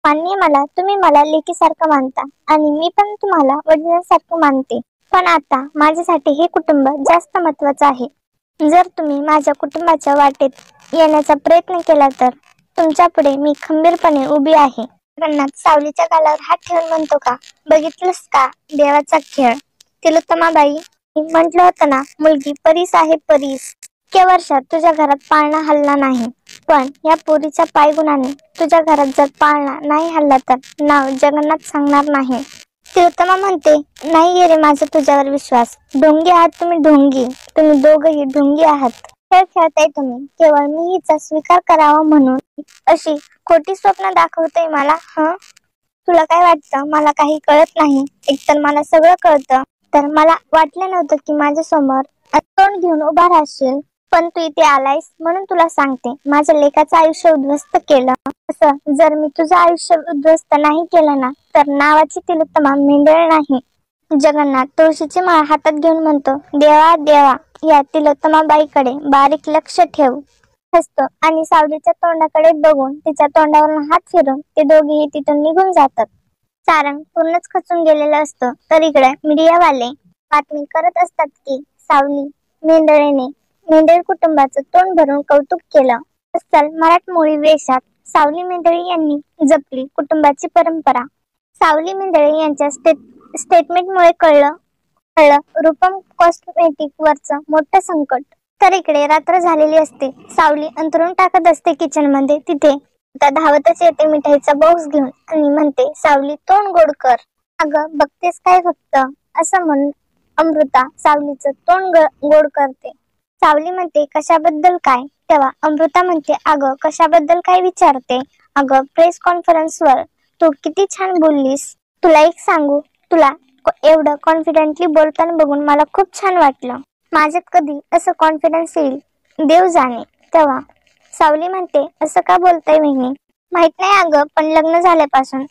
मान्य मला तुम्ही मला लेकीसारखं मानता आणि मी पण तुम्हाला वडिलांसारखं मानते, पण आता माझ्यासाठी हे कुटुंब जास्त महत्वाचं आहे. जर तुम्ही माझ्या कुटुंबाच्या वाटेत येण्याचा प्रयत्न केला तर तुमच्या पुढे मी खंबीरपणे उभी आहे. जगन्नाथ सावलीच्या गालावर हात ठेवून म्हणतो, का बघितलंस का देवाचा खेळ. तिलोत्तमाबाई, म्हटलं होतं ना, मुलगी परीस आहे परीस. इतक्या वर्षात तुझ्या घरात पाळणा हल्ला नाही, पण या पोरीच्या पायगुणाने तुझ्या घरात जर पाळणा नाही हल्ला तर नाव जगन्नाथ सांगणार नाही. तिलोत्तमा म्हणते, नाही गे रे माझा तुझ्यावर विश्वास. ढोंगी आहात तुम्ही, ढोंगी. तुम्ही दोघही ढोंगी आहात. खेळ खेळताय तुम्ही केवळ मी हिचा स्वीकार करावा म्हणून. अशी खोटी स्वप्न दाखवतय मला. तुला काय वाटतं मला काही कळत नाही? एकतर मला सगळं कळतं. तर मला वाटलं नव्हतं की माझ्या समोर तोंड घेऊन उभा राहशील, पण तू इथे आलायस म्हणून तुला सांगते, माझ्या लेकाचं आयुष्य उद्ध्वस्त केलं. असं जर मी तुझं आयुष्य उद्ध्वस्त नाही केलं ना, तर नावाची तिलोत्तमा मेंढळ नाही. जगन्नाथ तुळशीची माळ हातात घेऊन म्हणतो, देवा देवा, या तिलोत्तमाबाईकडे बारीक लक्ष ठेव. हसतो आणि सावलीच्या तोंडाकडे बघून तिच्या तोंडावरून हात फिरून ते दोघेही तिथून निघून जातात. सारंग पूर्णच खचून गेलेलं असतं. तर इकडे मीडियावाले बातमी करत असतात की सावली मेंढळेने मेंढळ कुटुंबाचं तोंड भरून कौतुक केलं. अस्सल मराठमोळी वेशात सावली मेंढळे यांनी जपली कुटुंबाची परंपरा. सावली मेंढळे यांच्या स्टेटमेंटमुळे कळलं रूपम कॉस्मेटिक वरचं मोठं संकट. तर इकडे रात्र झालेली असते. सावली अंथरून टाकत असते किचन मध्ये. तिथे आता धावतच येते मिठाईचा बॉक्स घेऊन आणि म्हणते, सावली तोंड गोड कर. अगं बघतेस काय फक्त, असं म्हणून अमृता सावलीचं तोंड गोड करते. सावली म्हणते, कशाबद्दल काय? तेव्हा अमृता म्हणते, अगं कशाबद्दल काय विचारते? अगं प्रेस कॉन्फरन्सवर तू किती छान बोललीस. तुला एक सांगू, तुला एवढं कॉन्फिडेंटली बोलताना बघून मला खूप छान वाटलं. माझ्यात कधी असं कॉन्फिडन्स येईल देव जाणे. तेव्हा सावली म्हणते, असं का बोलताय वहिनी? माहित नाही अगं, पण लग्न झाल्यापासून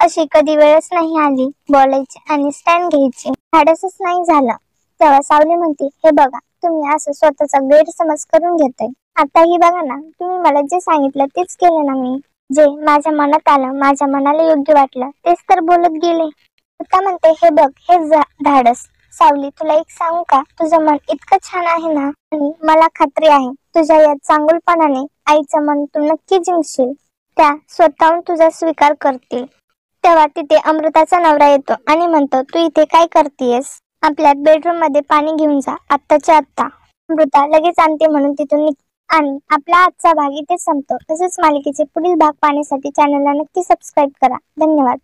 अशी कधी वेळच नाही आली बोलायची आणि स्टँड घ्यायची. धाडसच नाही झालं. तेव्हा सावली म्हणते, हे बघा तुम्ही असं स्वतःचा गैरसमज करून घेताय. आता ही बघा ना, तुम्ही मला जे सांगितलं तेच केलं ना मी. जे माझ्या मनात आलं, माझ्या मनाला योग्य वाटलं तेच तर बोलत गेले. आता म्हणते, हे बघ हेच धाडस. सावली तुला एक सांगू का, तुझं मन इतकं छान आहे ना, आणि मला खात्री आहे तुझ्या या चांगुलपणाने आईचं मन तू नक्की जिंकशील. त्या स्वतःहून तुझा स्वीकार करतील. तेव्हा तिथे अमृताचा नवरा येतो आणि म्हणतो, तू इथे काय करतेयस? आपल्या बेडरूम मध्ये पाणी घेऊन जा आत्ताच्या आत्ता. अमृता लगेच आणते म्हणून तिथून निघते. आणि आपला आजचा भाग इथे संपतो. तसेच मालिकेचे पुढील भाग पाहण्यासाठी चॅनलला नक्की सबस्क्राईब करा. धन्यवाद.